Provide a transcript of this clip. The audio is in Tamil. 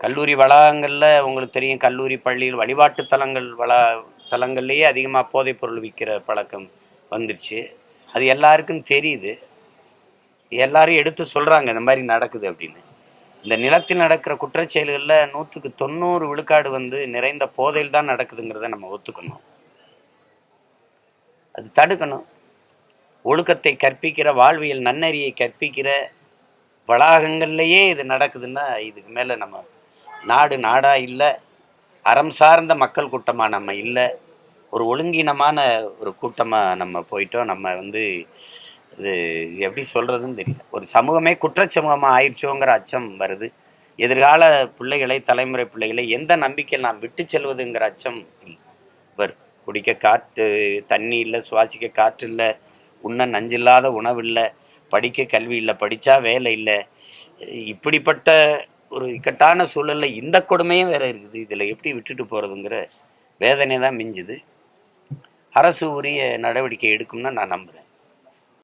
கல்லூரி வளாகங்களில் உங்களுக்கு தெரியும், கல்லூரி பள்ளிகள் வழிபாட்டு தலங்கள்லேயே அதிகமாக போதைப் பொருள் விற்கிற பழக்கம் வந்துடுச்சு. அது எல்லாருக்கும் தெரியுது, எல்லாரும் எடுத்து சொல்கிறாங்க இந்த மாதிரி நடக்குது அப்படின்னு. இந்த நிலத்தில் நடக்கிற குற்றச்செயல்களில் 100% வந்து நிறைந்த போதையில் தான் நடக்குதுங்கிறத நம்ம ஒத்துக்கணும். அது தடுக்கணும். ஒழுக்கத்தை கற்பிக்கிற, வாழ்வியல் நன்னறியை கற்பிக்கிற வளாகங்கள்லேயே இது நடக்குதுன்னா இதுக்கு மேலே நம்ம நாடு நாடாக இல்லை, அறம் சார்ந்த மக்கள் கூட்டமாக நம்ம இல்லை, ஒரு ஒழுங்கீனமான ஒரு கூட்டமாக நம்ம போயிட்டோம். நம்ம வந்து இது எப்படி சொல்கிறதுன்னு தெரியல. ஒரு சமூகமே குற்றச்சமூகமாக ஆயிடுச்சோங்கிற அச்சம் வருது. எதிர்கால பிள்ளைகளை, தலைமுறை பிள்ளைகளை எந்த நம்பிக்கையில் நாம் விட்டு செல்வதுங்கிற அச்சம் வரும். குடிக்க காற்று தண்ணி இல்லை, சுவாசிக்க காற்று இல்லை, உண்ண நஞ்சில்லாத உணவு இல்லை, படிக்க கல்வி இல்லை, படித்தா வேலை இல்லை. இப்படிப்பட்ட ஒரு இக்கட்டான சூழலில் இந்த கொடுமையும் வேற இருக்குது. இதில் எப்படி விட்டுட்டு போகிறதுங்கிற வேதனை தான் மிஞ்சுது. அரசு உரிய நடவடிக்கை எடுக்கும்னு நான் நம்புகிறேன்.